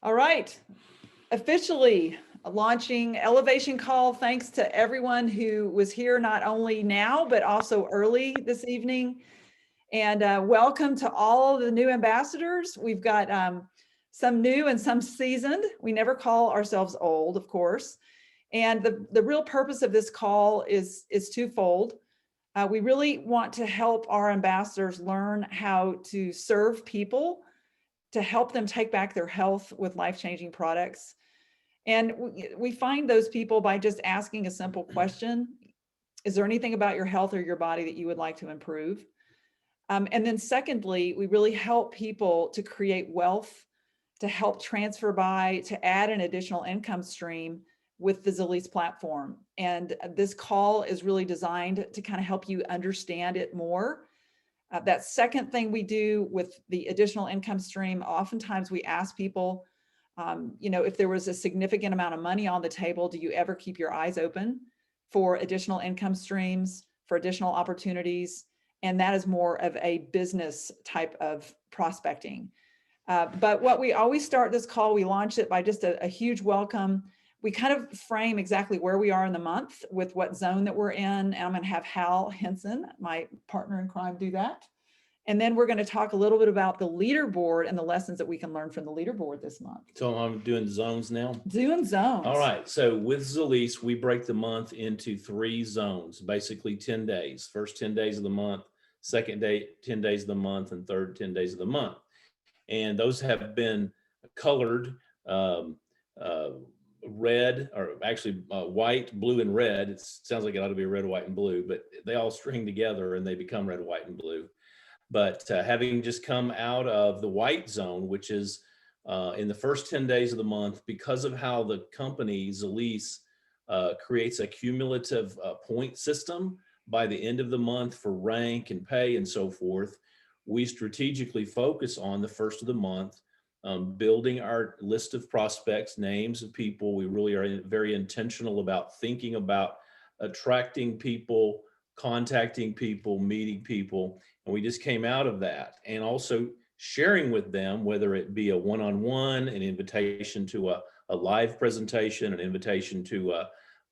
All right, officially launching Elevation Call. Thanks to everyone who was here, not only now, but also early this evening. And welcome to all the new ambassadors. We've got some new and some seasoned. We never call ourselves old, of course. And the real purpose of this call is twofold. We really want to help our ambassadors learn how to serve people, to help them take back their health with life-changing products. And we find those people by just asking a simple question. Is there anything about your health or your body that you would like to improve? And then secondly, we really help people to create wealth, to help transfer by, to add an additional income stream with the Zalees platform. And this call is really designed to kind of help you understand it more. That second thing we do with the additional income stream, oftentimes we ask people, if there was a significant amount of money on the table, do you ever keep your eyes open for additional income streams, for additional opportunities? And that is more of a business type of prospecting. But what we always start this call, we launch it by just a huge welcome. We kind of frame exactly where we are in the month with what zone that we're in. And I'm going to have Hal Henson, my partner in crime, do that. And then we're going to talk a little bit about the leaderboard and the lessons that we can learn from the leaderboard this month. So I'm doing zones now? Doing zones. All right. So with Zalees, we break the month into 3 zones, basically 10 days. First 10 days of the month, second day, 10 days of the month, and third 10 days of the month. And those have been colored red, or actually white, blue, and red. It sounds like it ought to be red, white, and blue, but they all string together and they become red, white, and blue. But having just come out of the white zone, which is in the first 10 days of the month, because of how the company Zalees creates a cumulative point system by the end of the month for rank and pay and so forth, we strategically focus on the first of the month, building our list of prospects, names of people. We really are very intentional about thinking about attracting people, contacting people, meeting people. And we just came out of that, and also sharing with them, whether it be a one-on-one, an invitation to a live presentation, an invitation to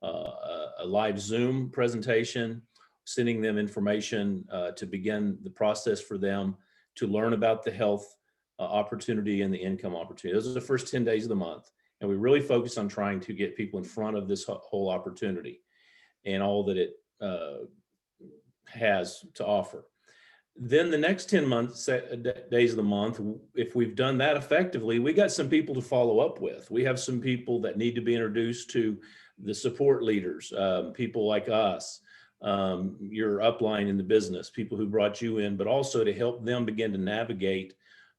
a live Zoom presentation, sending them information to begin the process for them to learn about the health opportunity and the income opportunity. Those are the first 10 days of the month. And we really focus on trying to get people in front of this whole opportunity and all that it has to offer. Then the next 10 days of the month, if we've done that effectively, we got some people to follow up with. We have some people that need to be introduced to the support leaders, people like us, your upline in the business, people who brought you in, but also to help them begin to navigate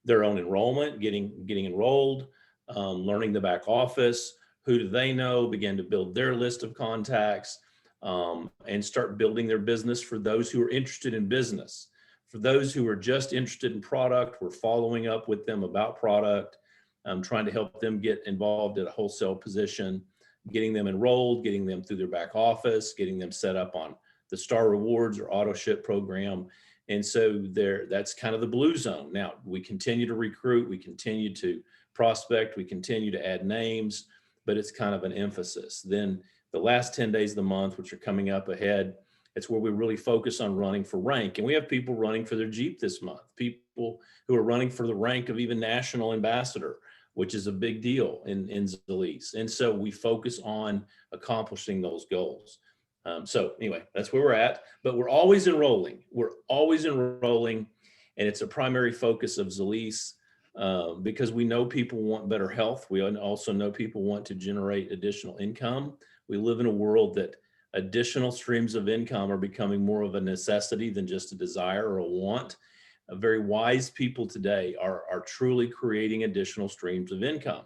their own enrollment, getting enrolled, learning the back office, who do they know, begin to build their list of contacts, and start building their business for those who are interested in business. For those who are just interested in product, we're following up with them about product, trying to help them get involved at a wholesale position, getting them enrolled, getting them through their back office, getting them set up on the Star Rewards or auto ship program. And so that's kind of the blue zone. Now, we continue to recruit, we continue to prospect, we continue to add names, but it's kind of an emphasis. Then the last 10 days of the month, which are coming up ahead, it's where we really focus on running for rank. And we have people running for their Jeep this month, people who are running for the rank of even national ambassador, which is a big deal in Zalees. And so we focus on accomplishing those goals. So anyway, that's where we're at, but we're always enrolling. And it's a primary focus of Zalees because we know people want better health. We also know people want to generate additional income. We live in a world that additional streams of income are becoming more of a necessity than just a desire or a want. Very wise people today are truly creating additional streams of income,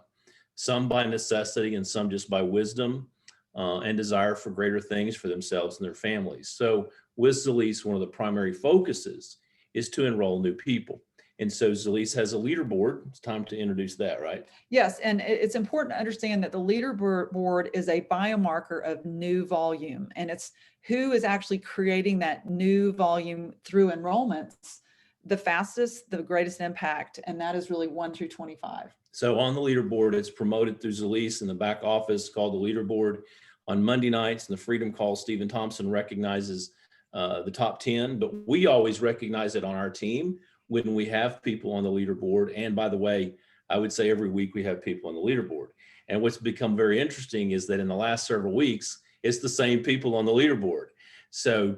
some by necessity and some just by wisdom and desire for greater things for themselves and their families. So with Zalees, one of the primary focuses is to enroll new people. And so Zalees has a leaderboard. It's time to introduce that, right? Yes, and it's important to understand that the leaderboard is a biomarker of new volume, and it's who is actually creating that new volume through enrollments the fastest, the greatest impact, and that is really 1 through 25. So on the leaderboard, it's promoted through Zalise in the back office called the Leaderboard. On Monday nights in the Freedom Call, Stephen Thompson recognizes the top 10, but we always recognize it on our team when we have people on the leaderboard. And by the way, I would say every week we have people on the leaderboard. And what's become very interesting is that in the last several weeks, it's the same people on the leaderboard. So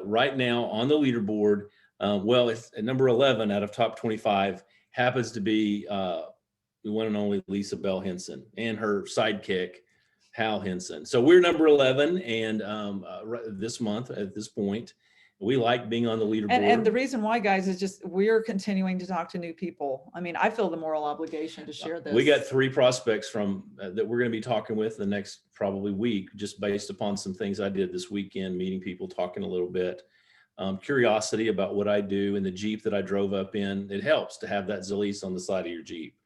right now on the leaderboard, well, it's at number 11 out of top 25 happens to be the one and only Lisa Bell Henson and her sidekick, Hal Henson. So we're number 11 and this month at this point. We like being on the leaderboard. And the reason why, guys, is just we're continuing to talk to new people. I mean, I feel the moral obligation to share this. We got 3 prospects from that we're going to be talking with the next probably week, just based upon some things I did this weekend, meeting people, talking a little bit. Curiosity about what I do in the Jeep that I drove up in. It helps to have that Zalise on the side of your Jeep.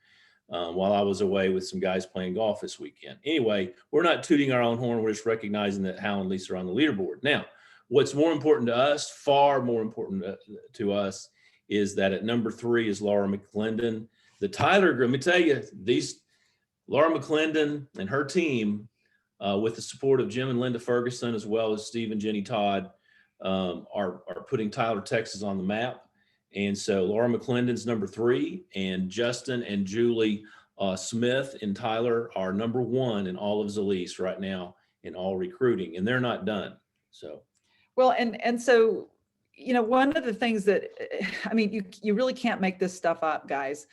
While I was away with some guys playing golf this weekend. Anyway, we're not tooting our own horn. We're just recognizing that Hal and Lisa are on the leaderboard. Now, what's more important to us, far more important to us, is that at number 3 is Laura McClendon. The Tyler, let me tell you, Laura McClendon and her team, with the support of Jim and Linda Ferguson, as well as Steve and Jenny Todd, are putting Tyler, Texas on the map. And so Laura McClendon's number 3, and Justin and Julie Smith and Tyler are number 1 in all of Zalise right now in all recruiting, and they're not done. So, well, and so, you know, one of the things that, I mean, you really can't make this stuff up, guys.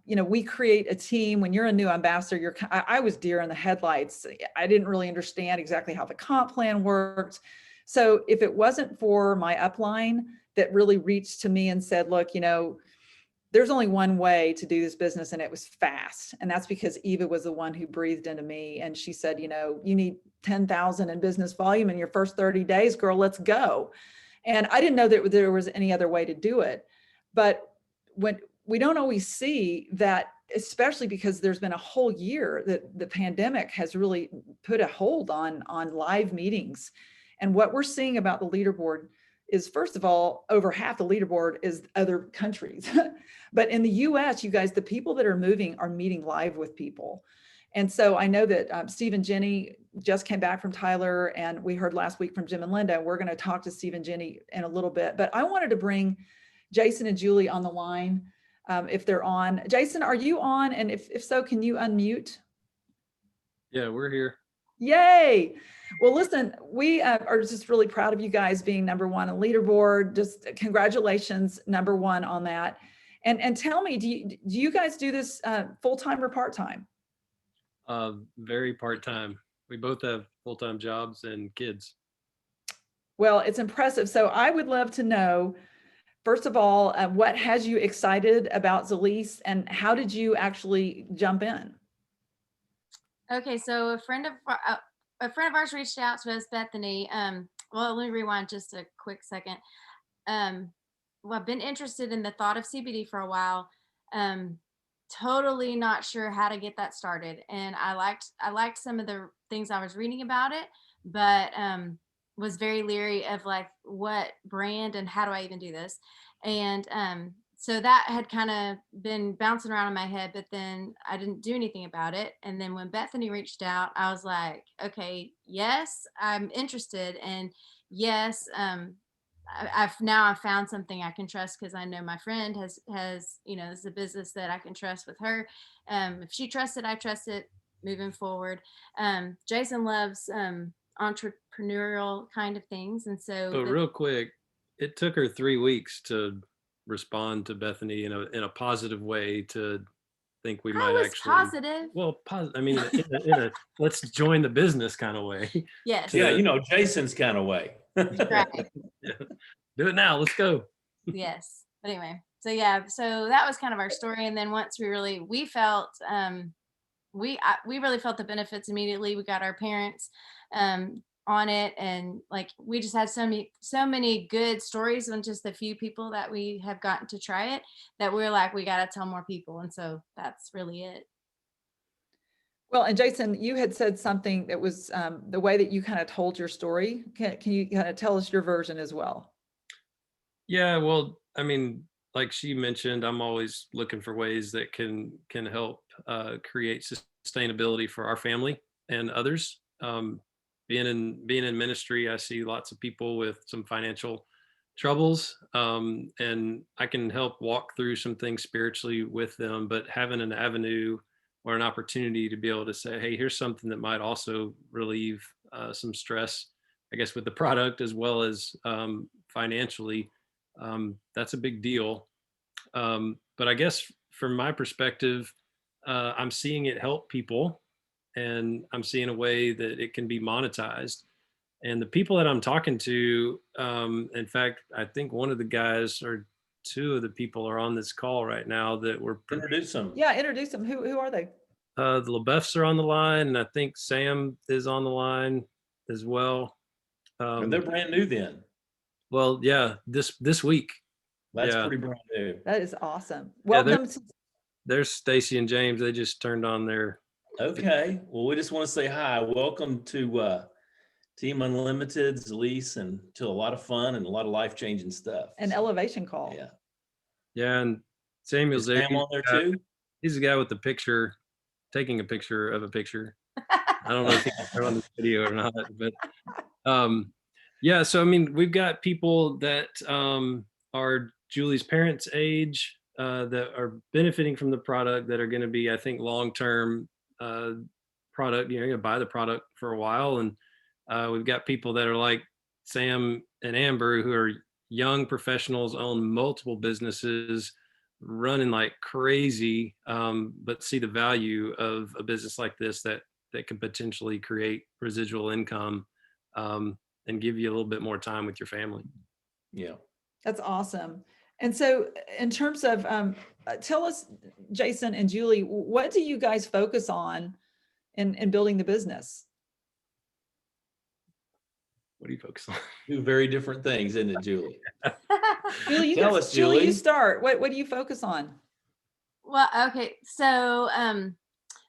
You know, we create a team. When you're a new ambassador, I was deer in the headlights. I didn't really understand exactly how the comp plan worked. So if it wasn't for my upline that really reached to me and said, look, you know, there's only one way to do this business, and it was fast. And that's because Eva was the one who breathed into me. And she said, you know, you need 10,000 in business volume in your first 30 days, girl, let's go. And I didn't know that there was any other way to do it. But when we don't always see that, especially because there's been a whole year that the pandemic has really put a hold on live meetings. And what we're seeing about the leaderboard is, first of all, over half the leaderboard is other countries. But in the US, you guys, the people that are moving are meeting live with people. And so I know that Steve and Jenny just came back from Tyler, and we heard last week from Jim and Linda. We're going to talk to Steve and Jenny in a little bit, but I wanted to bring Jason and Julie on the line if they're on. Jason, are you on? And if so, can you unmute? Yeah, we're here. Yay. Well, listen, we are just really proud of you guys being number 1 on Leaderboard. Just congratulations, number 1 on that. And tell me, do you guys do this full-time or part-time? Very part-time. We both have full-time jobs and kids. Well, it's impressive. So I would love to know, first of all, what has you excited about Zalise, and how did you actually jump in? Okay, so a friend of ours reached out to us, Bethany. Well, let me rewind just a quick second. Well, I've been interested in the thought of CBD for a while. Totally not sure how to get that started, and I liked some of the things I was reading about it, but was very leery of like what brand and how do I even do this, and so that had kind of been bouncing around in my head, but then I didn't do anything about it. And then when Bethany reached out, I was like, okay, yes, I'm interested. And yes, I've now found something I can trust, because I know my friend has, you know, this is a business that I can trust with her. If she trusts it, I trust it moving forward. Jason loves entrepreneurial kind of things. And so But real quick, it took her 3 weeks to respond to Bethany in a positive way, to think we might actually positive. Well, I mean, in a let's join the business kind of way. Yes. Yeah, you know, Jason's kind of way. Right. Yeah. Do it now. Let's go. Yes. But anyway, so yeah, so that was kind of our story. And then once we felt we really felt the benefits immediately. We got our parents on it, and like we just had so many good stories on just a few people that we have gotten to try it, that we're like, we got to tell more people. And so that's really it. Well, and Jason, you had said something that was the way that you kind of told your story. Can you kind of tell us your version as well? Yeah, well, I mean, like she mentioned, I'm always looking for ways that can help create sustainability for our family and others. Being in ministry, I see lots of people with some financial troubles, and I can help walk through some things spiritually with them. But having an avenue or an opportunity to be able to say, "Hey, here's something that might also relieve some stress," I guess, with the product as well as financially, that's a big deal. But I guess from my perspective, I'm seeing it help people, and I'm seeing a way that it can be monetized. And the people that I'm talking to, in fact, I think one of the guys or two of the people are on this call right now that were Introduce them. Yeah, introduce them. Who are they? the LaBeoufs are on the line, and I think Sam is on the line as well. And they're brand new then. Well, yeah, this week. That's Yeah. pretty brand new. That is awesome. Yeah, Welcome. There's Stacy and James. They just turned on their. Okay. Well, we just want to say hi. Welcome to Team Unlimited's lease, and to a lot of fun and a lot of life-changing stuff. An elevation call. Yeah. Yeah, and Samuel's Is there. Sam on there too? He's the guy with the picture, taking a picture of a picture. I don't know if he can turn on the video or not, but yeah. So I mean, we've got people that are Julie's parents' age that are benefiting from the product, that are going to be, I think, long-term product. You're going to buy the product for a while, and we've got people that are like Sam and Amber, who are young professionals, own multiple businesses, running like crazy, but see the value of a business like this that can potentially create residual income, and give you a little bit more time with your family. Yeah. That's awesome. And so in terms of, tell us, Jason and Julie, what do you guys focus on in building the business? What do you focus on? Two very different things, isn't it, Julie? Julie, Tell us, Julie, you Julie. start. What do you focus on? Well, okay. So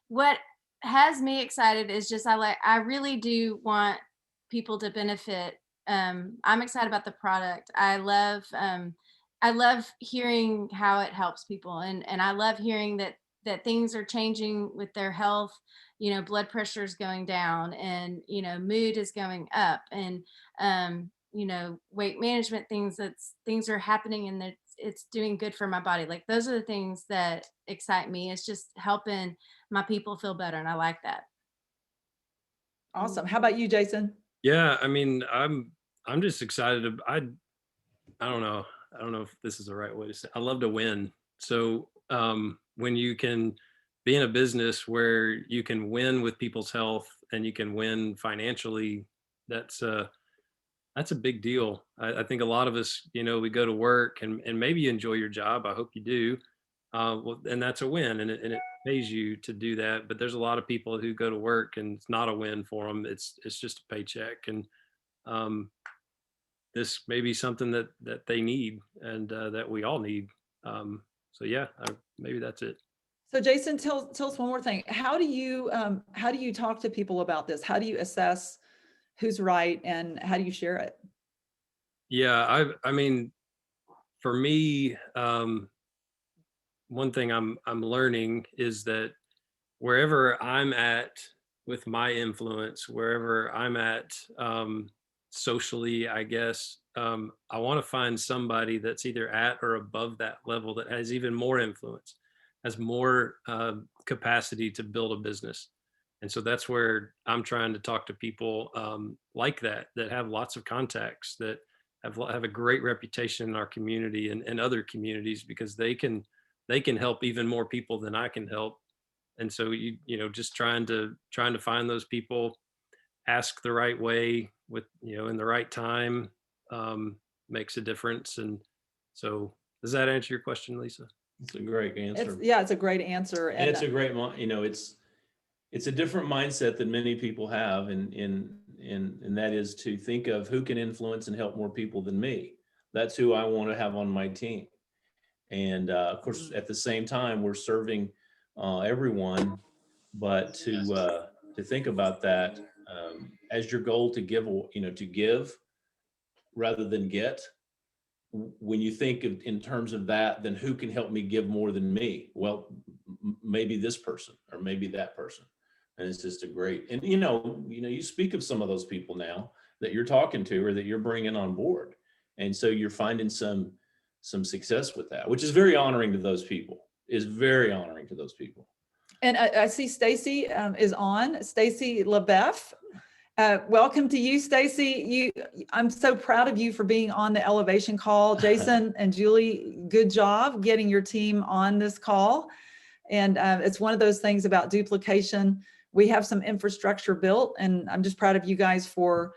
what has me excited is just I really do want people to benefit. I'm excited about the product. I love hearing how it helps people, and I love hearing that things are changing with their health. You know, blood pressure is going down, and mood is going up, and weight management things are happening, and that it's doing good for my body. Like, those are the things that excite me. It's just helping my people feel better, and I like that. Awesome. How about you, Jason? Yeah, I mean, I'm just excited. I don't know. I don't know if this is the right way to say. I love to win. So when you can be in a business where you can win with people's health and you can win financially, that's a big deal. I think a lot of us, we go to work, and maybe you enjoy your job. I hope you do. Well, and that's a win, and it pays you to do that. But there's a lot of people who go to work and it's not a win for them. It's just a paycheck, and this may be something that they need, and that we all need. So yeah, maybe that's it. So Jason, tell us one more thing. How do you talk to people about this? How do you assess who's right, and how do you share it? Yeah, I mean, for me, one thing I'm learning is that wherever I'm at with my influence, wherever I'm at socially, I guess, I want to find somebody that's either at or above that level, that has even more influence, has more capacity to build a business. And so that's where I'm trying to talk to people like that have lots of contacts, that have a great reputation in our community and other communities, because they can help even more people than I can help. And so just trying to find those people, ask the right way, with in the right time, makes a difference. And so, does that answer your question, Lisa? It's a great answer. It's a great answer. And it's a great, it's a different mindset that many people have, and that is to think of who can influence and help more people than me. That's who I want to have on my team. And of course, at the same time, we're serving everyone, but to think about that as your goal, to give rather than get. when you think of in terms of that, then who can help me give more than me? Well, maybe this person or maybe that person. And it's just a great, and you speak of some of those people now that you're talking to or that you're bringing on board. And so you're finding some success with that, which is very honoring to those people, And I see Stacy is on. Stacy LaBeouf. Welcome to you, Stacy. I'm so proud of you for being on the elevation call. Jason and Julie, good job getting your team on this call. And it's one of those things about duplication. We have some infrastructure built, and I'm just proud of you guys for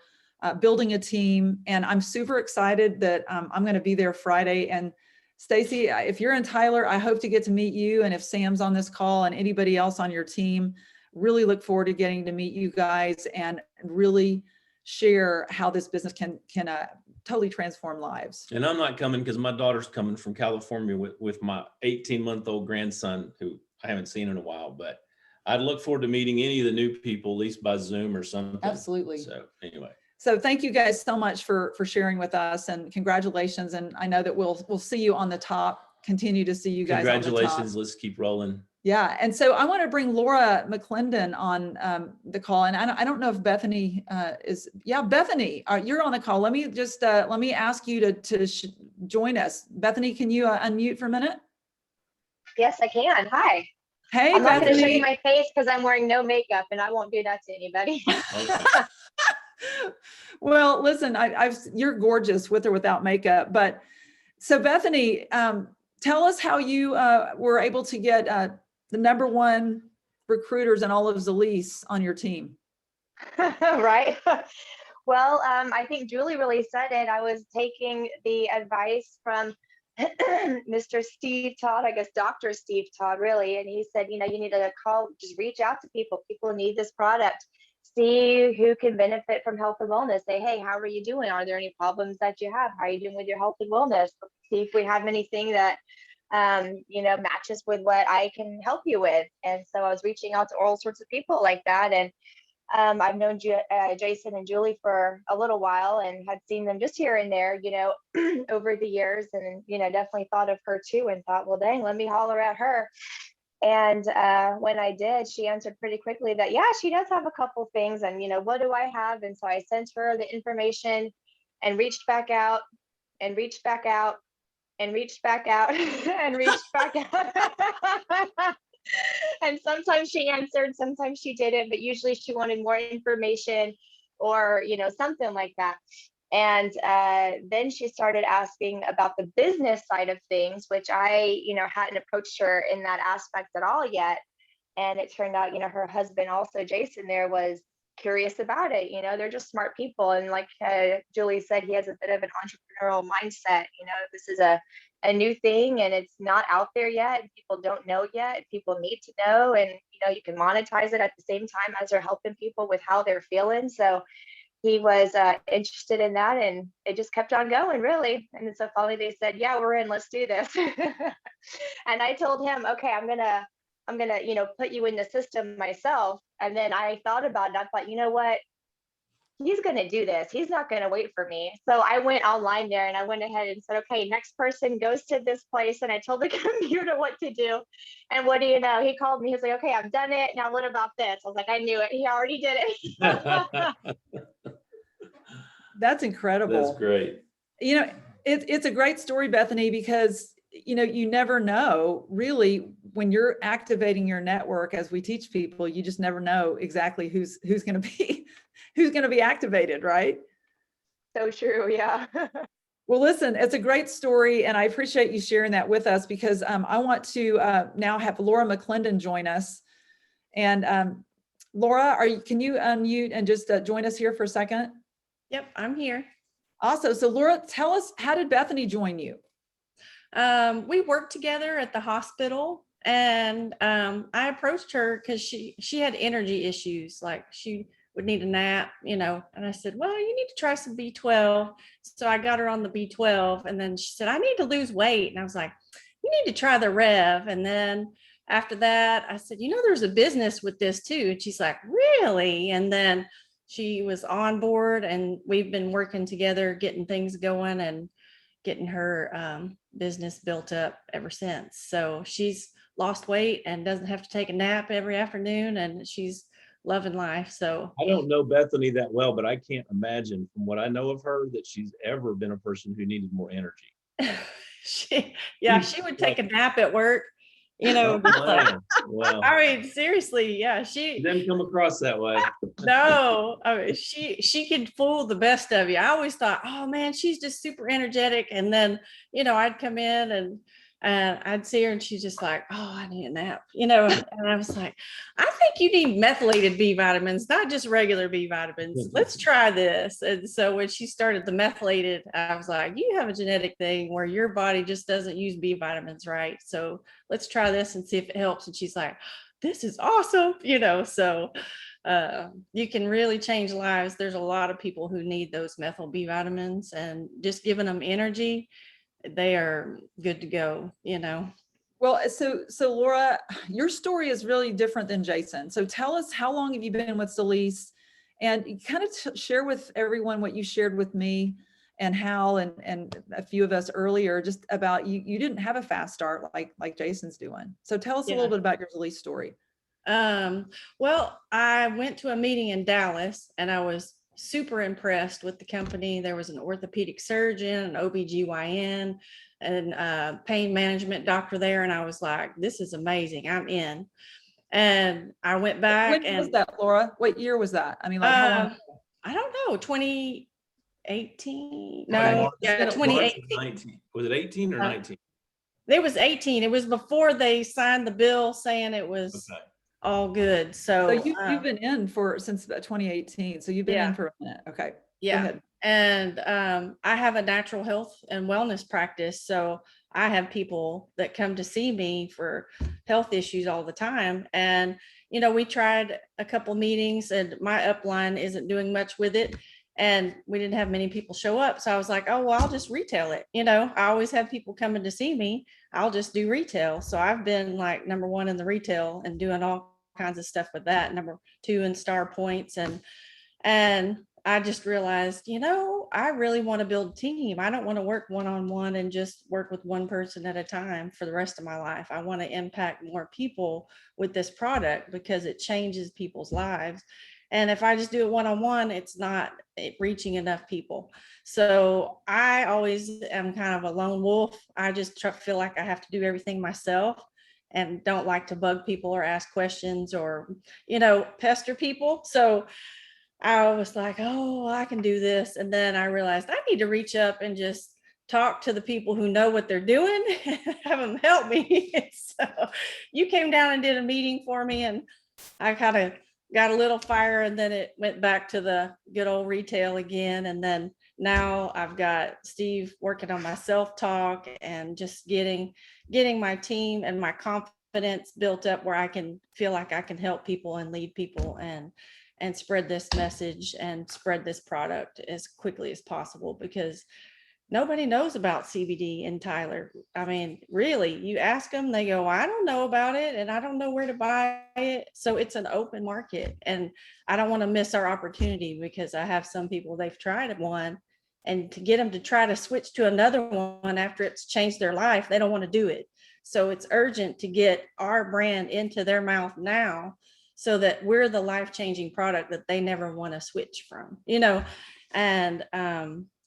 building a team. And I'm super excited that I'm going to be there Friday. And Stacy, if you're in Tyler, I hope to get to meet you. And if Sam's on this call and anybody else on your team, really look forward to getting to meet you guys and really share how this business can totally transform lives. And I'm not coming because my daughter's coming from California with my 18-month-old grandson, who I haven't seen in a while, but I'd look forward to meeting any of the new people, at least by Zoom or something. Absolutely. So anyway. So thank you guys so much for sharing with us, and congratulations. And I know that we'll see you on the top, continue to see you guys on the top. Congratulations. Let's keep rolling. Yeah. And so I want to bring Laura McClendon on the call. And I don't know if Bethany Bethany, you're on the call. Let me just, let me ask you to join us. Bethany, can you unmute for a minute? Yes, I can. Hi. Hey, I'm not going to show Bethany. you my face because I'm wearing no makeup, and I won't do that to anybody. Okay. Well, listen, you're gorgeous with or without makeup. But so Bethany, tell us how you were able to get the #1 recruiters in all of Zalise on your team. Right. Well, I think Julie really said it. I was taking the advice from Mr. Steve Todd, I guess Dr. Steve Todd, really. And he said, you need to call, just reach out to people. People need this product. See who can benefit from health and wellness. Say, hey, how are you doing? Are there any problems that you have? How are you doing with your health and wellness? See if we have anything that matches with what I can help you with. And so I was reaching out to all sorts of people like that. And I've known Jason and Julie for a little while and had seen them just here and there, over the years, and, definitely thought of her too and thought, well, dang, let me holler at her. And when I did, she answered pretty quickly that, yeah, she does have a couple things. And, what do I have? And so I sent her the information and reached back out and reached back out and reached back out and reached back out. And sometimes she answered, sometimes she didn't, but usually she wanted more information or, something like that. And then she started asking about the business side of things, which I, hadn't approached her in that aspect at all yet. And it turned out, her husband, also Jason, there was curious about it. They're just smart people. And like Julie said, he has a bit of an entrepreneurial mindset. This is a new thing and it's not out there yet. People don't know yet. People need to know. And, you can monetize it at the same time as they're helping people with how they're feeling. So he was interested in that, and it just kept on going, really. And so finally they said, yeah, we're in, let's do this. And I told him, okay, I'm gonna, put you in the system myself. And then I thought about it. I thought, you know what? He's going to do this. He's not going to wait for me. So I went online there and I went ahead and said, okay, next person goes to this place. And I told the computer what to do. And what do you know? He called me. He's like, okay, I've done it. Now what about this? I was like, I knew it. He already did it. That's incredible. That's great. It's a great story, Bethany, because, you never know really when you're activating your network. As we teach people, you just never know exactly who's going to be activated, right? So true. Yeah. Well, listen, it's a great story, and I appreciate you sharing that with us, because I want to now have Laura McClendon join us. And Laura, can you unmute and just join us here for a second? Yep, I'm here. Awesome. So Laura, tell us, how did Bethany join you? We worked together at the hospital, and I approached her because she had energy issues, like she would need a nap, and I said, well, you need to try some B12. So I got her on the B12, and then she said, I need to lose weight. And I was like, you need to try the Rev. And then after that, I said, there's a business with this too. And she's like, really? And then she was on board, and we've been working together, getting things going. And getting her business built up ever since. So she's lost weight and doesn't have to take a nap every afternoon, and she's loving life. So I don't know Bethany that well, but I can't imagine from what I know of her that she's ever been a person who needed more energy. she would take a Like, nap at work, oh, just like, man. Well, I mean, seriously, yeah, it she didn't come across that way. no, I mean, she could fool the best of you. I always thought, oh man, she's just super energetic. And then, I'd come in and I'd see her and she's just like, oh, I need a nap, and I was like, I think you need methylated B vitamins, not just regular B vitamins. Let's try this. And so when she started the methylated, I was like, you have a genetic thing where your body just doesn't use B vitamins, right? So let's try this and see if it helps. And she's like, this is awesome, so you can really change lives. There's a lot of people who need those methyl B vitamins, and just giving them energy, they are good to go, Well, so Laura, your story is really different than Jason. So tell us, how long have you been with Celeste? And kind of share with everyone what you shared with me and Hal and a few of us earlier, just about you didn't have a fast start like Jason's doing. So tell us a little bit about your Celeste story. Well, I went to a meeting in Dallas and I was super impressed with the company. There was an orthopedic surgeon, an OBGYN, and pain management doctor there. And I was like, this is amazing. I'm in. And I went back. When was that, Laura? What year was that? I mean, like how long? I don't know, 2018. Okay. No, yeah, 2018. Was it 18 or 19? It was 18. It was before they signed the bill saying it was all good. So you've been in since 2018. So you've been in for a minute. Okay. Yeah. Go ahead. And I have a natural health and wellness practice. So I have people that come to see me for health issues all the time. And, we tried a couple meetings and my upline isn't doing much with it. And we didn't have many people show up. So I was like, oh, well, I'll just retail it. I always have people coming to see me. I'll just do retail. So I've been like number one in the retail and doing all kinds of stuff with that, number two in star points. And I just realized, I really want to build a team. I don't want to work one-on-one and just work with one person at a time for the rest of my life. I want to impact more people with this product because it changes people's lives. And if I just do it one-on-one, it's not reaching enough people. So I always am kind of a lone wolf. I just feel like I have to do everything myself and don't like to bug people or ask questions or, pester people. So I was like, oh, I can do this. And then I realized I need to reach up and just talk to the people who know what they're doing and have them help me. So you came down and did a meeting for me, and I kind of got a little fire, and then it went back to the good old retail again. And then now I've got Steve working on my self-talk and just getting my team and my confidence built up where I can feel like I can help people and lead people and spread this message and spread this product as quickly as possible, because nobody knows about CBD in Tyler. I mean, really, you ask them, they go, I don't know about it and I don't know where to buy it. So it's an open market, and I don't want to miss our opportunity, because I have some people, they've tried one, and to get them to try to switch to another one after it's changed their life, they don't want to do it. So it's urgent to get our brand into their mouth now, so that we're the life-changing product that they never want to switch from, and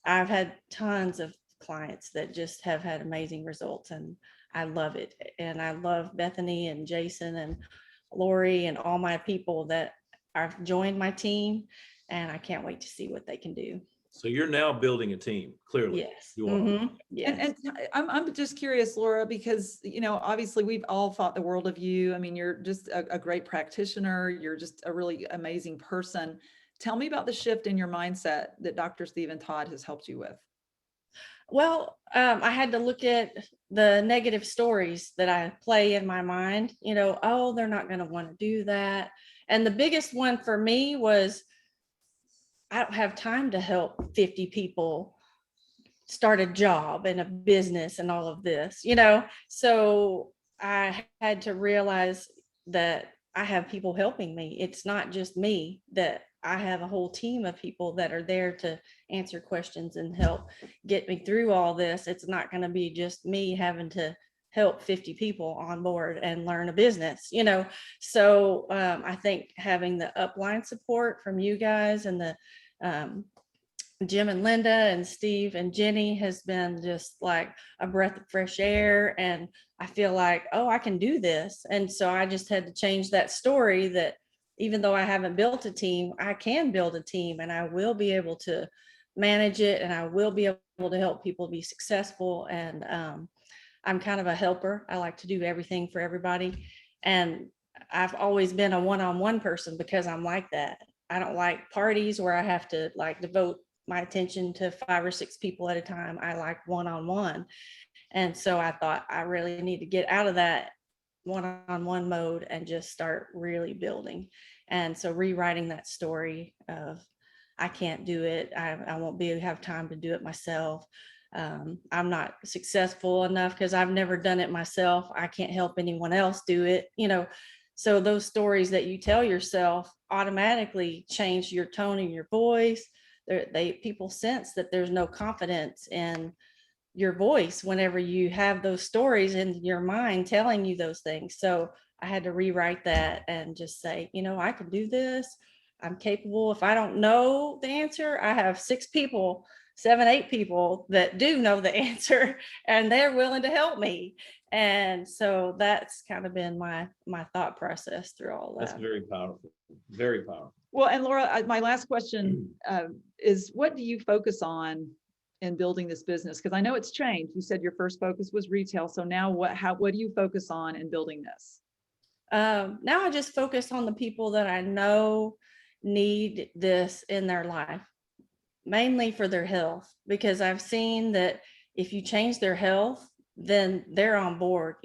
I've had tons of clients that just have had amazing results, and I love it. And I love Bethany and Jason and Lori and all my people that have joined my team, and I can't wait to see what they can do. So you're now building a team, clearly. Yes. You are. Mm-hmm. Yes. And I'm just curious, Laura, because, obviously we've all thought the world of you. I mean, you're just a great practitioner. You're just a really amazing person. Tell me about the shift in your mindset that Dr. Stephen Todd has helped you with. Well, I had to look at the negative stories that I play in my mind, oh, they're not going to want to do that. And the biggest one for me was, I don't have time to help 50 people start a job and a business and all of this, so I had to realize that I have people helping me. It's not just me, that I have a whole team of people that are there to answer questions and help get me through all this. It's not going to be just me having to help 50 people on board and learn a business, So I think having the upline support from you guys and the Jim and Linda and Steve and Jenny has been just like a breath of fresh air. And I feel like, oh, I can do this. And so I just had to change that story that even though I haven't built a team, I can build a team and I will be able to manage it and I will be able to help people be successful. And I'm kind of a helper. I like to do everything for everybody. And I've always been a one-on-one person because I'm like that. I don't like parties where I have to like devote my attention to 5 or 6 people at a time. I like one-on-one. And so I thought I really need to get out of that one-on-one mode and just start really building. And so rewriting that story of I can't do it. I won't have time to do it myself. I'm not successful enough because I've never done it myself. I can't help anyone else do it, So those stories that you tell yourself automatically change your tone in your voice. People sense that there's no confidence in your voice whenever you have those stories in your mind telling you those things. So I had to rewrite that and just say, I can do this. I'm capable. If I don't know the answer, I have 6 people, 7, 8 people that do know the answer and they're willing to help me. And so that's kind of been my thought process through all that. That's very powerful. Very powerful. Well, and Laura, my last question is, what do you focus on in building this business? Because I know it's changed. You said your first focus was retail. So now what do you focus on in building this? Now I just focus on the people that I know need this in their life, mainly for their health, because I've seen that if you change their health, then they're on board.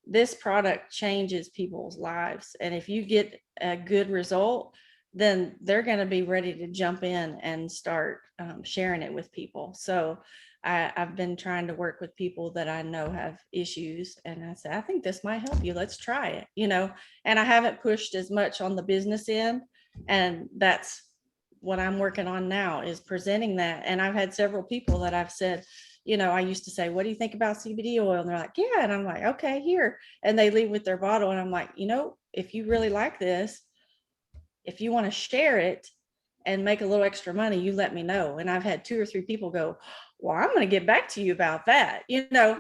This product changes people's lives. And if you get a good result, then they're going to be ready to jump in and start sharing it with people. So I've been trying to work with people that I know have issues. And I said, I think this might help you. Let's try it, and I haven't pushed as much on the business end. And that's what I'm working on now, is presenting that. And I've had several people that I've said, I used to say, what do you think about CBD oil? And they're like, yeah. And I'm like, okay, here. And they leave with their bottle. And I'm like, if you really like this, if you want to share it and make a little extra money, you let me know. And I've had 2 or 3 people go, well, I'm going to get back to you about that.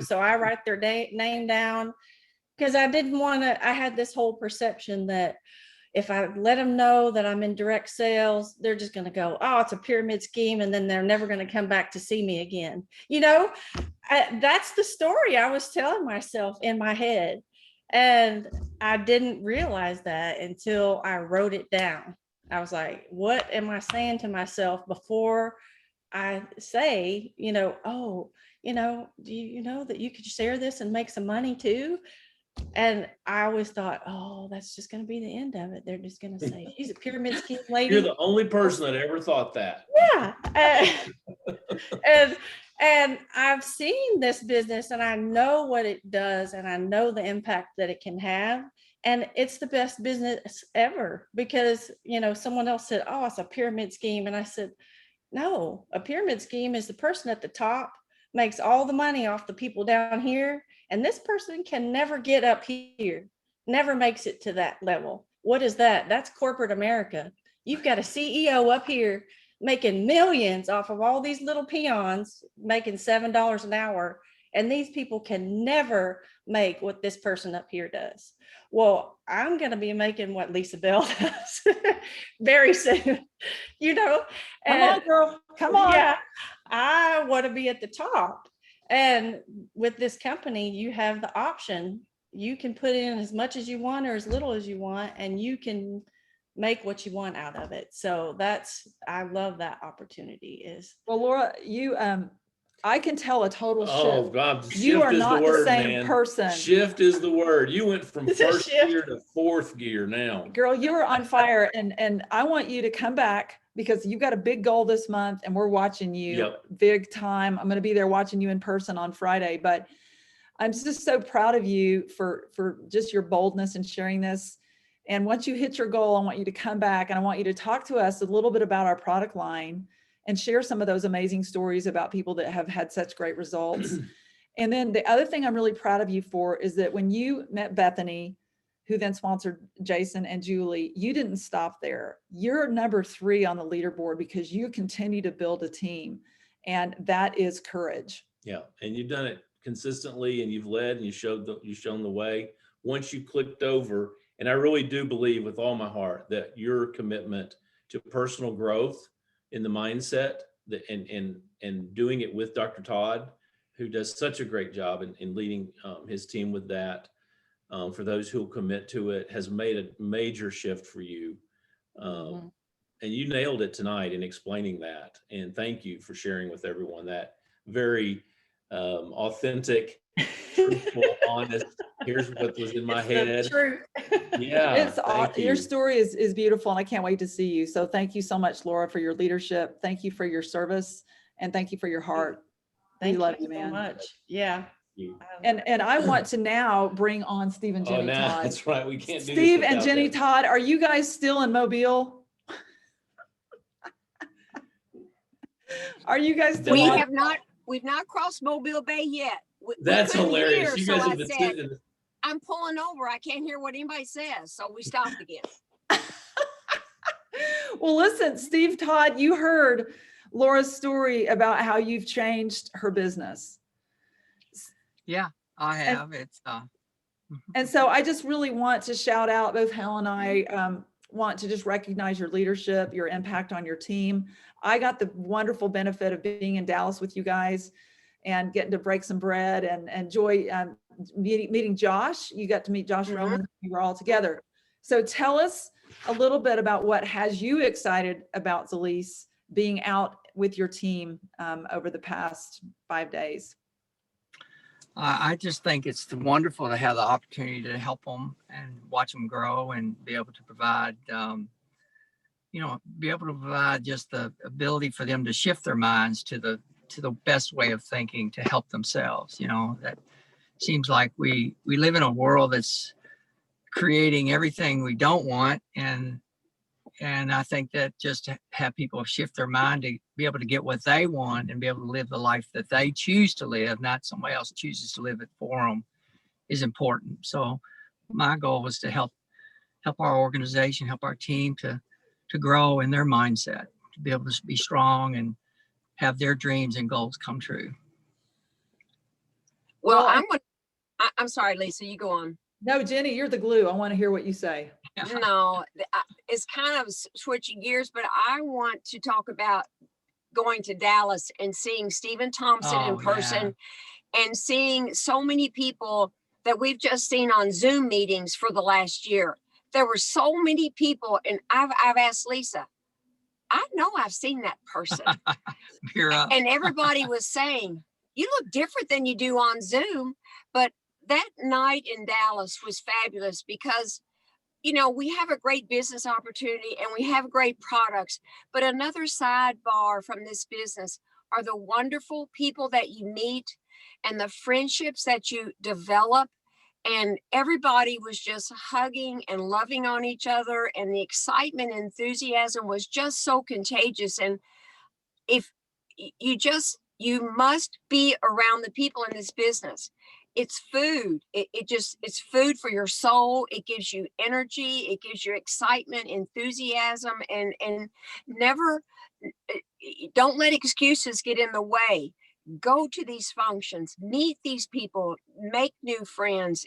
So I write their name down because I didn't want to, I had this whole perception that if I let them know that I'm in direct sales, they're just going to go, oh, it's a pyramid scheme. And then they're never going to come back to see me again. That's the story I was telling myself in my head. And I didn't realize that until I wrote it down. I was like, what am I saying to myself before I say, do you know that you could share this and make some money too? And I always thought, oh, that's just going to be the end of it. They're just going to say, she's a pyramid scheme lady. You're the only person that ever thought that. Yeah. And I've seen this business and I know what it does and I know the impact that it can have. And it's the best business ever because, someone else said, oh, it's a pyramid scheme. And I said, no, a pyramid scheme is the person at the top makes all the money off the people down here. And this person can never get up here, never makes it to that level. What is that? That's corporate America. You've got a CEO up here making millions off of all these little peons making $7 an hour. And these people can never make what this person up here does. Well, I'm going to be making what Lisa Bell does very soon, Come on, girl. Come on. Yeah, I want to be at the top. And with this company, you have the option. You can put in as much as you want or as little as you want, and you can make what you want out of it. So I love that opportunity. Well, Laura, you I can tell a total shift. Oh God, shift you are is not the word, the same man. person. Shift is the word. You went from first gear to 4th gear now. Girl, you are on fire, and I want you to come back because you've got a big goal this month and we're watching you big time. I'm going to be there watching you in person on Friday, but I'm just so proud of you for just your boldness in sharing this. And once you hit your goal, I want you to come back and I want you to talk to us a little bit about our product line and share some of those amazing stories about people that have had such great results. And then the other thing I'm really proud of you for is that when you met Bethany, who then sponsored Jason and Julie, you didn't stop there. You're number 3 on the leaderboard because you continue to build a team, and that is courage. Yeah, and you've done it consistently, and you've led, and you've shown the way. Once you clicked over, and I really do believe with all my heart that your commitment to personal growth in the mindset that and doing it with Dr. Todd, who does such a great job in leading his team with that. For those who will commit to it, has made a major shift for you. And you nailed it tonight in explaining that. And thank you for sharing with everyone that very authentic, truthful, honest, here's what was in my head. True. Yeah. Your story is beautiful, and I can't wait to see you. So thank you so much, Laura, for your leadership. Thank you for your service, and thank you for your heart. Thank we love you you, man. so much. Yeah. And I want to now bring on Steve and Jenny now, Todd. that's right. We can't do Steve this and without Jenny them. Todd, are you guys still in Mobile? Are you guys still We on? We've not crossed Mobile Bay yet. We That's couldn't hilarious. hear, You so guys I have been said, sitting. I'm pulling over. I can't hear what anybody says. So we stopped again. Well, listen, Steve Todd, you heard Laura's story about how you've changed her business. Yeah, I have. And so I just really want to shout out, both Helen and I want to just recognize your leadership, your impact on your team. I got the wonderful benefit of being in Dallas with you guys and getting to break some bread and enjoy meeting Josh. You got to meet Josh Roman. You were all together. So tell us a little bit about what has you excited about Zalise being out with your team over the past 5 days. I just think it's wonderful to have the opportunity to help them and watch them grow and be able to provide, be able to provide just the ability for them to shift their minds to the best way of thinking to help themselves. That seems like we live in a world that's creating everything we don't want. And I think that just to have people shift their mind to be able to get what they want and be able to live the life that they choose to live, not somebody else chooses to live it for them, is important. So my goal was to help our organization, help our team to grow in their mindset, to be able to be strong and have their dreams and goals come true. Well, I'm sorry, Lisa, you go on. No, Jenny, you're the glue. I want to hear what you say. No, it's kind of switching gears, but I want to talk about going to Dallas and seeing Stephen Thompson in person and seeing so many people that we've just seen on Zoom meetings for the last year. There were so many people, and I've asked Lisa, I know I've seen that person. And everybody was saying, you look different than you do on Zoom. But that night in Dallas was fabulous because we have a great business opportunity and we have great products, but another sidebar from this business are the wonderful people that you meet and the friendships that you develop. And everybody was just hugging and loving on each other. And the excitement and enthusiasm was just so contagious. And if you must be around the people in this business. It's food. It's food for your soul. It gives you energy. It gives you excitement, enthusiasm, and never, don't let excuses get in the way. Go to these functions, meet these people, make new friends.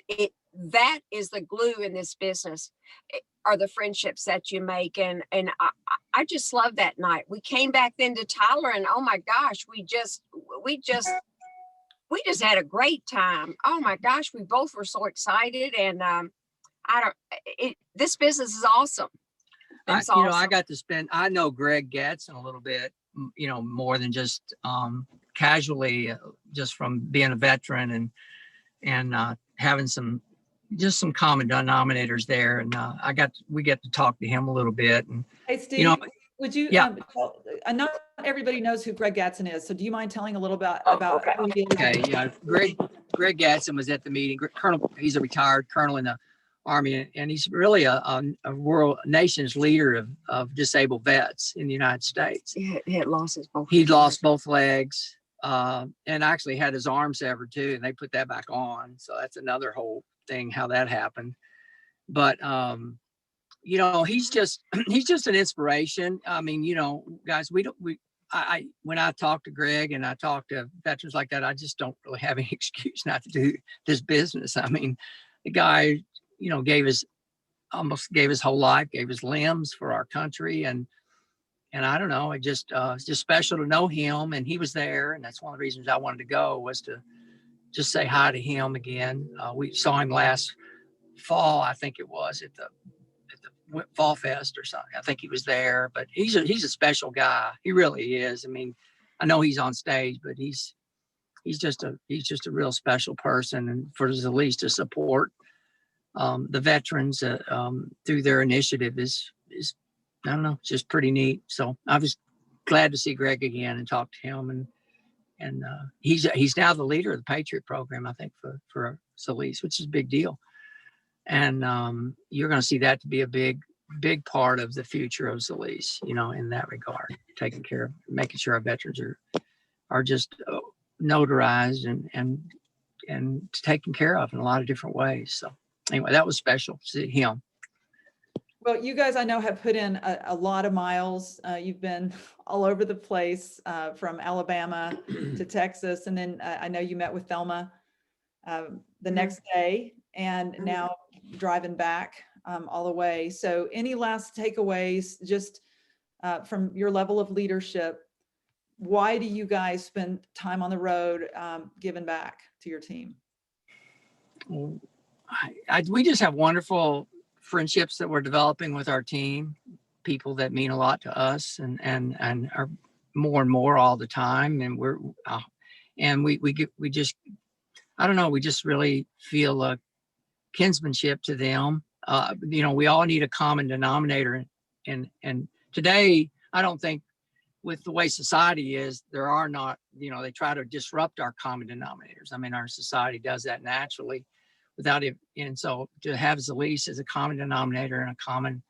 That is the glue in this business, are the friendships that you make. And I just love that night. We came back then to Tyler, and oh my gosh, we just had a great time. Oh my gosh, we both were so excited, and this business is awesome. It's awesome. I got to spend. I know Greg Gadsden a little bit, more than just casually, just from being a veteran and having some common denominators there, and we get to talk to him a little bit. And hey, Steve, would you? Yeah. Not everybody knows who Greg Gadsden is, so do you mind telling a little about who he is? Okay, yeah. Greg Gadsden was at the meeting. Colonel, he's a retired colonel in the Army, and he's really a world nation's leader of disabled vets in the United States. He had lost his both. He'd lost both legs, and actually had his arm severed too, and they put that back on. So that's another whole thing, how that happened. But you know, he's just an inspiration. I mean, you know, guys, I when I talk to Greg and I talk to veterans like that, I just don't really have any excuse not to do this business. I mean, the guy, you know, almost gave his whole life, gave his limbs for our country. And I don't know, it's just special to know him. And he was there. And that's one of the reasons I wanted to go, was to just say hi to him again. We saw him last fall, I think it was, at the Fall Fest or something. I think he was there, but he's a special guy. He really is. I mean, I know he's on stage, but he's just a real special person. And for Zalise to support the veterans through their initiative is I don't know, just pretty neat. So I was glad to see Greg again and talk to him, and he's now the leader of the Patriot program, I think, for Zalise, which is a big deal. And you're going to see that to be a big part of the future of Zalise, you know, in that regard, taking care of, making sure our veterans are just notarized and taken care of in a lot of different ways. So anyway, that was special to see him. Well, you guys, I know, have put in a lot of miles. You've been all over the place, from Alabama to Texas. And then I know you met with Thelma the next day, and now driving back all the way. So any last takeaways just from your level of leadership? Why do you guys spend time on the road giving back to your team? We just have wonderful friendships that we're developing with our team, people that mean a lot to us and are more and more all the time. And we just, I don't know, we just really feel a kinsmanship to them. You know, we all need a common denominator. And today, I don't think, with the way society is, there are not, you know, they try to disrupt our common denominators. I mean, our society does that naturally without it. And so to have Zalise as a common denominator and a common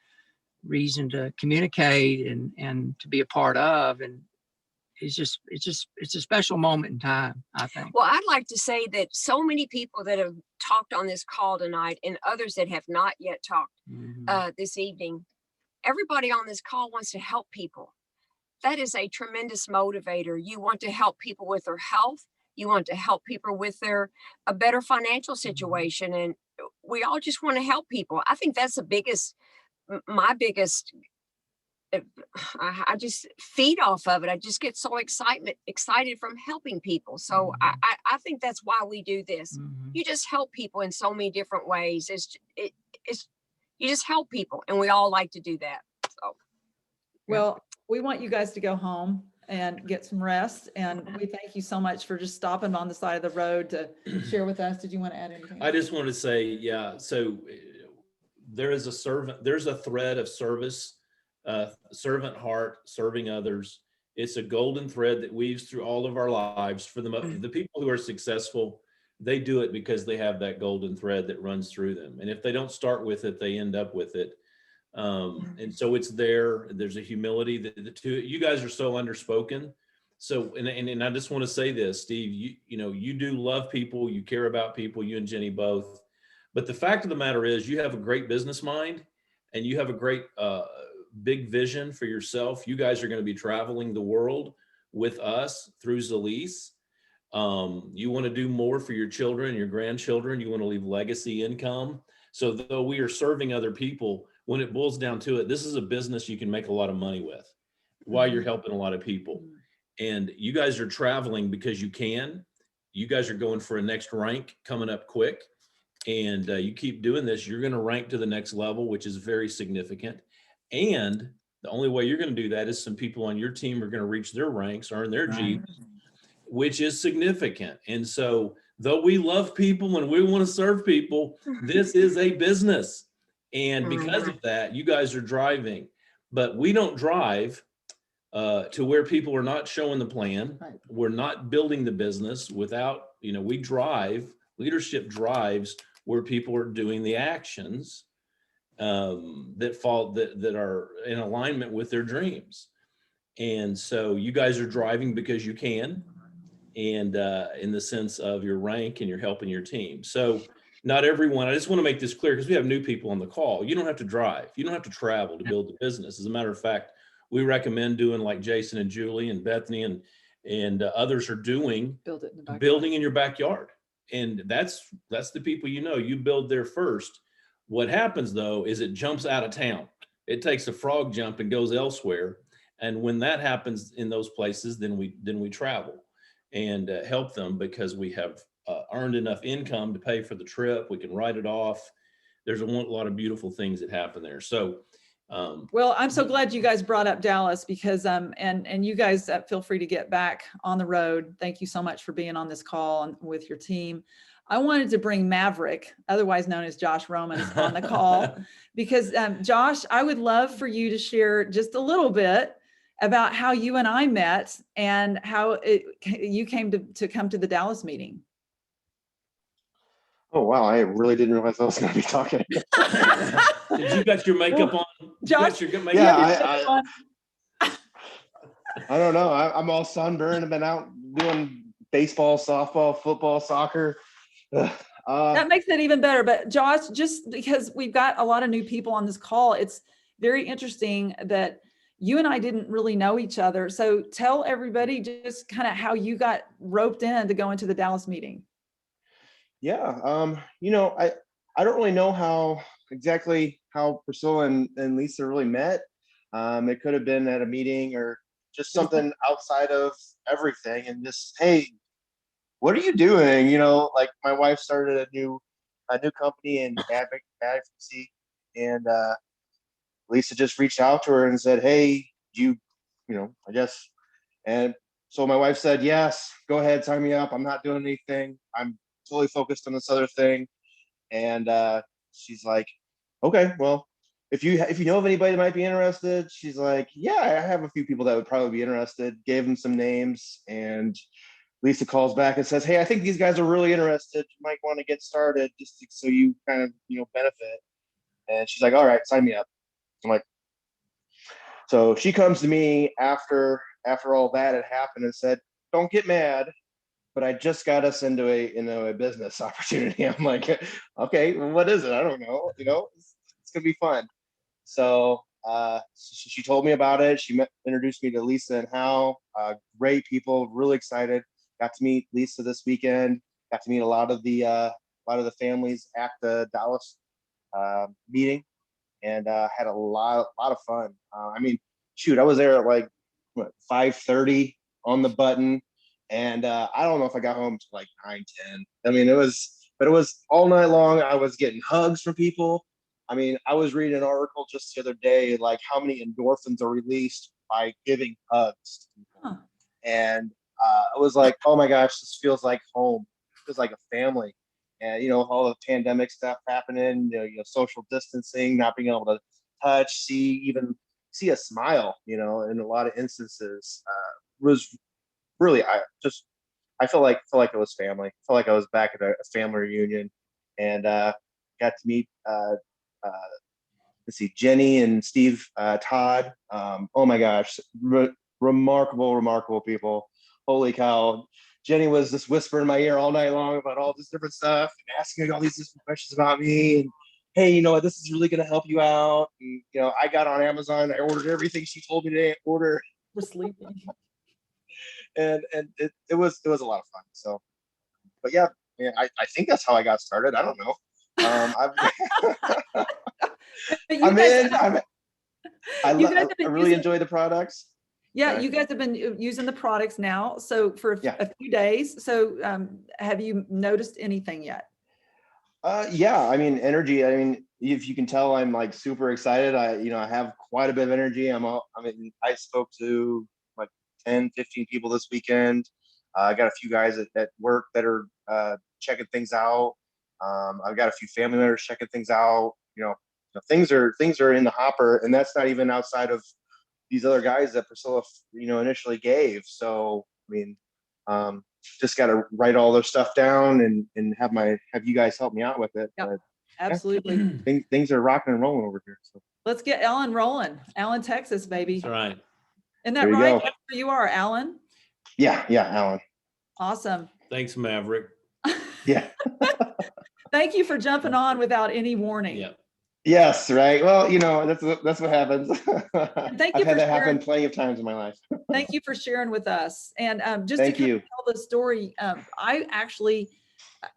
reason to communicate and to be a part of, and it's a special moment in time, I think. Well, I'd like to say that so many people that have talked on this call tonight, and others that have not yet talked this evening, everybody on this call wants to help people. That is a tremendous motivator. You want to help people with their health. You want to help people with a better financial situation. And we all just want to help people. I think that's my biggest, I just feed off of it. I just get so excited from helping people. So I think that's why we do this. You just help people in so many different ways. You just help people, and we all like to do that. So, well, we want you guys to go home and get some rest. And we thank you so much for just stopping on the side of the road to share with us. Did you want to add anything? I just want to say, yeah, so there's a thread of service, servant heart, serving others. It's a golden thread that weaves through all of our lives. For the people who are successful, they do it because they have that golden thread that runs through them. And if they don't start with it, they end up with it. And so it's there's a humility that the two, you guys are so underspoken. So, and I just want to say this, Steve, you do love people, you care about people, you and Jenny both. But the fact of the matter is, you have a great business mind, and you have a great big vision for yourself. You guys are going to be traveling the world with us through Zalise. You want to do more for your children, your grandchildren. You want to leave legacy income. So though we are serving other people, when it boils down to it, this is a business you can make a lot of money with while you're helping a lot of people. And you guys are traveling because you can. You guys are going for a next rank coming up quick. And you keep doing this, you're going to rank to the next level, which is very significant. And the only way you're going to do that is some people on your team are going to reach their ranks, earn their Jeeps, which is significant. And so though we love people and we want to serve people, this is a business. And because of that, you guys are driving, but we don't drive to where people are not showing the plan. Right. We're not building the business without, we drive, leadership drives where people are doing the actions that are in alignment with their dreams. And so you guys are driving because you can, and in the sense of your rank, and you're helping your team. So not everyone, I just want to make this clear because we have new people on the call. You don't have to drive. You don't have to travel to build the business. As a matter of fact, we recommend doing like Jason and Julie and Bethany and others are doing, building in your backyard. And that's the people, you build there first. What happens though is it jumps out of town. It takes a frog jump and goes elsewhere. And when that happens in those places, then we travel and help them, because we have earned enough income to pay for the trip. We can write it off. There's a lot of beautiful things that happen there. So, well, I'm so glad you guys brought up Dallas, because and you guys feel free to get back on the road. Thank you so much for being on this call and with your team. I wanted to bring Maverick, otherwise known as Josh Roman, on the call because Josh, I would love for you to share just a little bit about how you and I met and how you came to come to the Dallas meeting. Oh, wow. I really didn't realize I was going to be talking. Did you got your makeup on? Josh, I don't know. I'm all sunburned. I've been out doing baseball, softball, football, soccer. That makes it even better. But Josh, just because we've got a lot of new people on this call, it's very interesting that you and I didn't really know each other. So tell everybody just kind of how you got roped in to go into the Dallas meeting. Yeah. I don't really know exactly how Priscilla and Lisa really met. It could have been at a meeting or just something outside of everything, and just, hey, what are you doing? Like my wife started a new company in advocacy, and Lisa just reached out to her and said, hey, I guess. And so my wife said, yes, go ahead, sign me up. I'm not doing anything. I'm totally focused on this other thing. And she's like, okay, well, if you know of anybody that might be interested, she's like, yeah, I have a few people that would probably be interested. Gave them some names, and Lisa calls back and says, hey, I think these guys are really interested. You might want to get started just so you kind of, benefit. And she's like, all right, sign me up. I'm like, so she comes to me after all that had happened and said, don't get mad, but I just got us into a business opportunity. I'm like, okay, well, what is it? I don't know. It's gonna be fun. So she told me about it. She introduced me to Lisa and Hal. Great people, really excited. Got to meet Lisa this weekend. Got to meet a lot of the families at the Dallas meeting, and had a lot of fun. I was there at like 5:30 on the button, and I don't know if I got home to like 9-10. It was all night long. I was getting hugs from people. I was reading an article just the other day, like how many endorphins are released by giving hugs to people. Huh. And it was like, oh my gosh, this feels like home. It feels like a family. And, all the pandemic stuff happening, social distancing, not being able to touch, see a smile, in a lot of instances, was really, I felt like it was family. I felt like I was back at a family reunion, and got to meet, Jenny and Steve Todd. Oh my gosh, remarkable people. Holy cow. Jenny was just whispering in my ear all night long about all this different stuff and asking me all these different questions about me. And hey, this is really going to help you out. And, I got on Amazon. I ordered everything she told me to order. We're sleeping. And it was a lot of fun. So, but yeah, I think that's how I got started. I don't know. I really enjoy the products. Yeah, you guys have been using the products now, so for a few days. So have you noticed anything yet? Yeah, energy. If you can tell, I'm like super excited. I have quite a bit of energy. I spoke to like 10, 15 people this weekend. I got a few guys at work that are checking things out. I've got a few family members checking things out. Things are in the hopper, and that's not even outside of these other guys that Priscilla, initially gave. So, just got to write all their stuff down and have you guys help me out with it. Yep. But Absolutely. things are rocking and rolling over here. So Let's get Ellen rolling. Allen, Texas, baby. That's right. Isn't that There you right? go. That's where you are, Alan. yeah, Alan. Awesome. Thanks, Maverick. Yeah. Thank you for jumping on without any warning. Yeah. Yes, right. Well, that's what happens. Thank I've you had for that happen sharing. plenty of times in my life. Thank you for sharing with us. And just Thank to kind you. of tell the story, I actually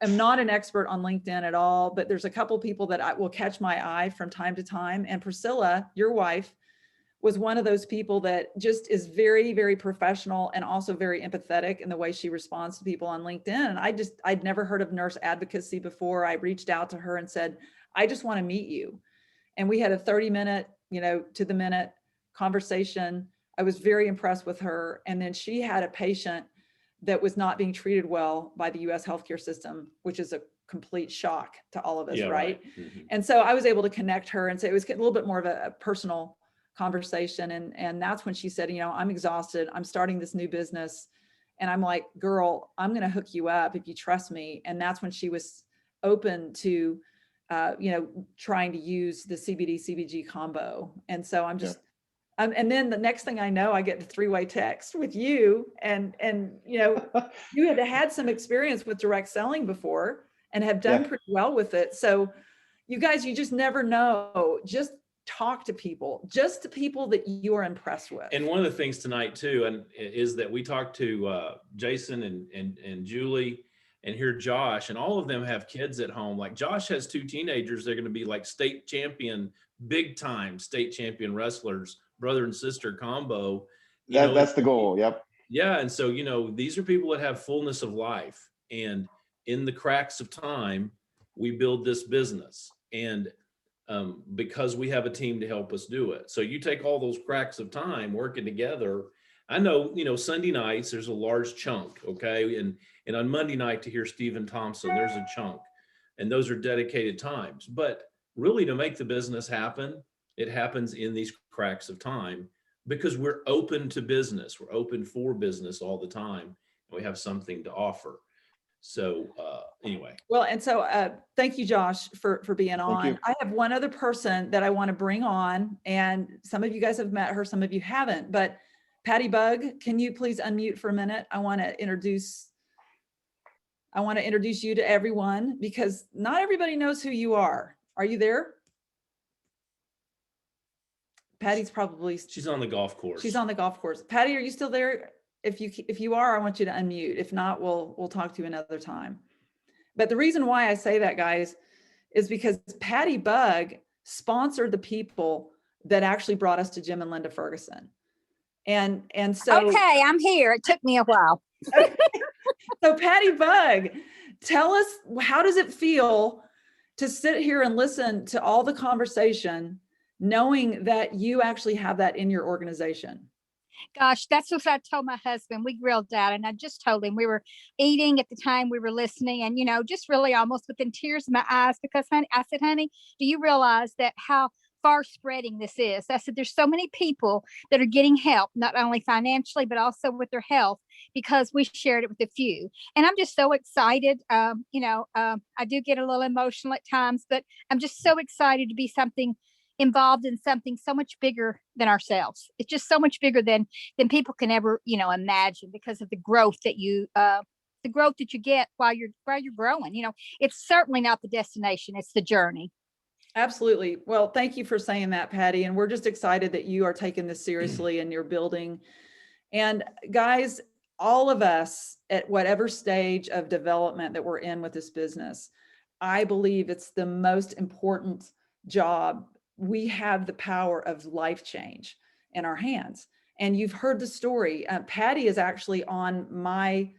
am not an expert on LinkedIn at all, but there's a couple people that will catch my eye from time to time. And Priscilla, your wife, was one of those people that just is very, very professional and also very empathetic in the way she responds to people on LinkedIn. And I'd never heard of nurse advocacy before. I reached out to her and said, I just want to meet you. And we had a 30-minute, to the minute conversation. I was very impressed with her. And then she had a patient that was not being treated well by the US healthcare system, which is a complete shock to all of us, Yeah, right? Mhm. And so I was able to connect her and say it was a little bit more of a personal conversation. And that's when she said, I'm exhausted. I'm starting this new business. And I'm like, girl, I'm going to hook you up if you trust me. And that's when she was open to, trying to use the CBD CBG combo. And so I'm just, and then the next thing I know, I get the 3-way text with you and you had some experience with direct selling before and have done pretty well with it. So you guys, you just never know. Just talk to people, just to people that you are impressed with. And one of the things tonight too, is that we talked to Jason and Julie and here Josh, and all of them have kids at home. Like Josh has 2 teenagers. They're going to be like state champion, big time state champion wrestlers, brother and sister combo. That's the goal. Yep. Yeah. And so, these are people that have fullness of life, and in the cracks of time, we build this business. And because we have a team to help us do it. So you take all those cracks of time working together. I know, Sunday nights, there's a large chunk. Okay. And on Monday night to hear Stephen Thompson, there's a chunk, and those are dedicated times. But really, to make the business happen, it happens in these cracks of time because we're open to business. We're open for business all the time. And we have something to offer. So anyway. Well, and so thank you, Josh, for being on. I have one other person that I want to bring on, and some of you guys have met her, some of you haven't, but Patty Bug, can you please unmute for a minute? I want to introduce you to everyone because not everybody knows who you are. Are you there? Patty's probably. She's on the golf course. She's on the golf course. Patty, are you still there? If you are, I want you to unmute. If not, we'll talk to you another time. But the reason why I say that, guys, is because Patty Bug sponsored the people that actually brought us to Jim and Linda Ferguson. And so okay, I'm here. It took me a while. So Patty Bug, tell us, how does it feel to sit here and listen to all the conversation, knowing that you actually have that in your organization? Gosh, that's what I told my husband. We grilled out, and I just told him we were eating at the time we were listening, and just really almost within tears in my eyes because, honey, I said, honey, do you realize that how far spreading this is? I said, there's so many people that are getting help, not only financially, but also with their health because we shared it with a few. And I'm just so excited. I do get a little emotional at times, but I'm just so excited to be involved in something so much bigger than ourselves. It's just so much bigger than people can ever, imagine because of the growth that you get while you're growing. It's certainly not the destination, it's the journey. Absolutely. Well, thank you for saying that, Patty. And we're just excited that you are taking this seriously and you're building. And guys, all of us at whatever stage of development that we're in with this business, I believe it's the most important job. We have the power of life change in our hands. And you've heard the story. Patty is actually on my,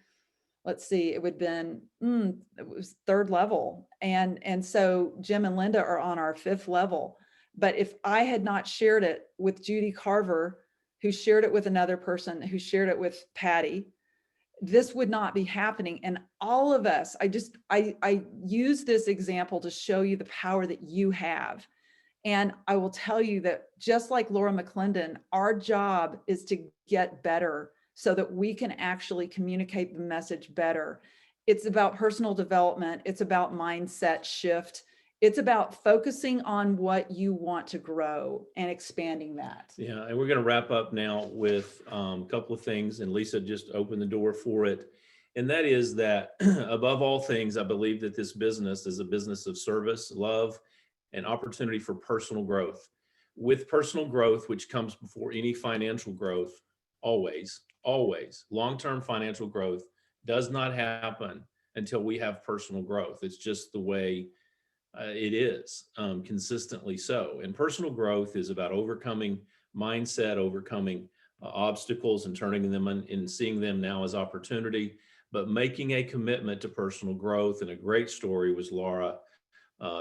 it was 3rd level. And so Jim and Linda are on our 5th level. But if I had not shared it with Judy Carver, who shared it with another person, who shared it with Patty, this would not be happening. And all of us, I use this example to show you the power that you have. And I will tell you that just like Laura McClendon, our job is to get better so that we can actually communicate the message better. It's about personal development. It's about mindset shift. It's about focusing on what you want to grow and expanding that. Yeah, and we're going to wrap up now with a couple of things, and Lisa just opened the door for it. And that is that above all things, I believe that this business is a business of service, love, and opportunity for personal growth. With personal growth, which comes before any financial growth, always, long-term financial growth does not happen until we have personal growth. It's just the way it is, consistently so. And personal growth is about overcoming mindset, overcoming obstacles and turning them and seeing them now as opportunity, but making a commitment to personal growth. And a great story was Laura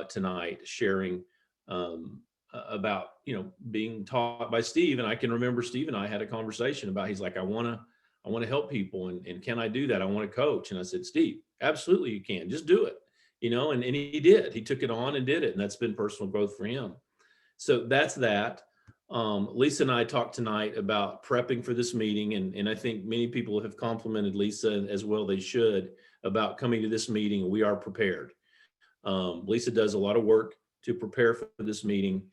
tonight sharing about, being taught by Steve. And I can remember Steve and I had a conversation about, he's like, I want to help people. And can I do that? I want to coach. And I said, Steve, absolutely you can. Just do it. And he did. He took it on and did it. And that's been personal growth for him. So that's that. Lisa and I talked tonight about prepping for this meeting. And I think many people have complimented Lisa as well. They should, about coming to this meeting. We are prepared. Lisa does a lot of work to prepare for this meeting.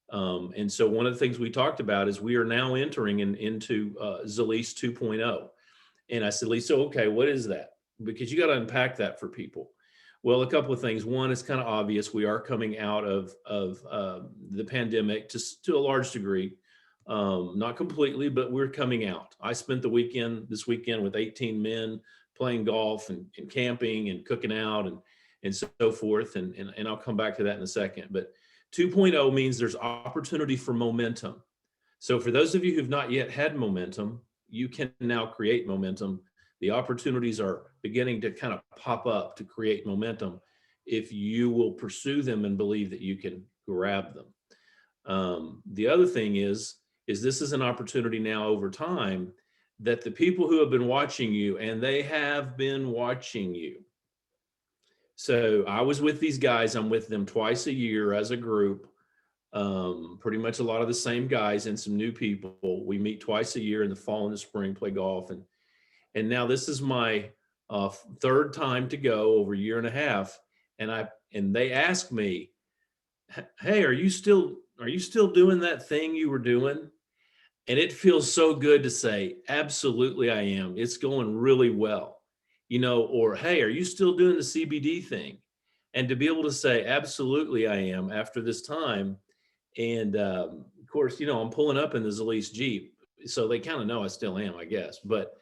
And so one of the things we talked about is we are now entering into Zalise 2.0. And I said, Lisa, okay, what is that? Because you got to unpack that for people. Well, a couple of things. One, it's kind of obvious. We are coming out of the pandemic to a large degree, not completely, but we're coming out. I spent this weekend with 18 men playing golf and camping and cooking out and so forth. And I'll come back to that in a second. But 2.0 means there's opportunity for momentum. So for those of you who've not yet had momentum, you can now create momentum. The opportunities are beginning to kind of pop up to create momentum if you will pursue them and believe that you can grab them. The other thing is this is an opportunity now over time that the people who have been watching you, and they have been watching you. So I was with these guys. I'm with them twice a year as a group. Pretty much a lot of the same guys and some new people. We meet twice a year in the fall and the spring, play golf. And now this is my third time to go, over a year and a half. And they asked me, hey, are you still doing that thing you were doing? And it feels so good to say, absolutely I am. It's going really well. Or, hey, are you still doing the CBD thing? And to be able to say, absolutely I am after this time. And of course, I'm pulling up in the Zalise Jeep. So they kind of know I still am, I guess. But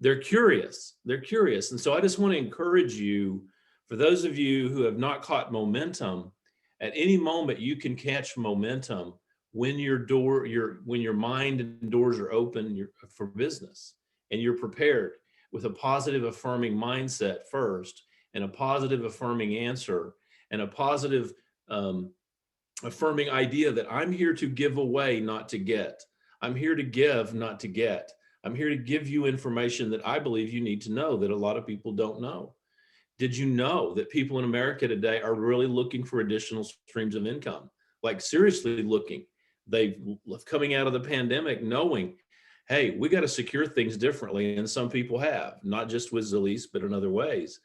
they're curious. And so I just want to encourage you, for those of you who have not caught momentum, at any moment you can catch momentum when when your mind and doors are open for business, and you're prepared with a positive affirming mindset first, and a positive affirming answer, and a positive affirming idea that I'm here to give away, not to get. I'm here to give, not to get. I'm here to give you information that I believe you need to know that a lot of people don't know. Did you know that people in America today are really looking for additional streams of income? Like seriously looking. They've coming out of the pandemic knowing, hey, we got to secure things differently. And some people have, not just with Zalise, but in other ways.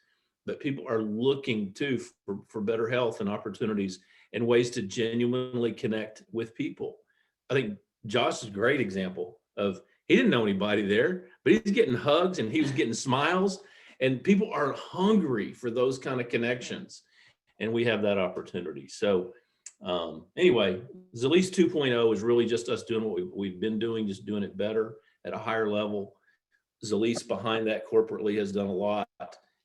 But people are looking too for better health and opportunities and ways to genuinely connect with people. I think Josh is a great example of, he didn't know anybody there, but he's getting hugs and he was getting smiles, and people are hungry for those kind of connections. And we have that opportunity. So anyway, Zalise 2.0 is really just us doing what we've been doing, just doing it better at a higher level. Zalise behind that corporately has done a lot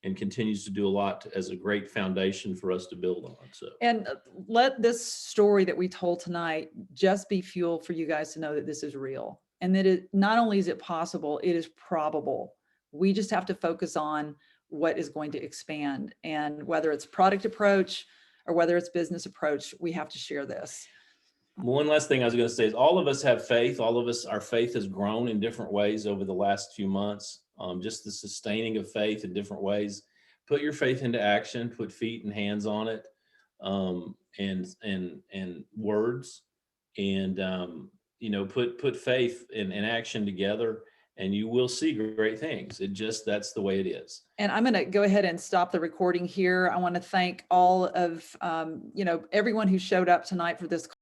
and continues to do a lot as a great foundation for us to build on. So, and let this story that we told tonight just be fuel for you guys to know that this is real, and that it not only is it possible, it is probable. We just have to focus on what is going to expand, and whether it's product approach or whether it's business approach, we have to share this. One last thing I was going to say is all of us have faith. All of us, our faith has grown in different ways over the last few months. Just the sustaining of faith in different ways. Put your faith into action, put feet and hands on it, and words, and put faith and action together, and you will see great things. That's the way it is. And I'm going to go ahead and stop the recording here. I want to thank all of, everyone who showed up tonight for this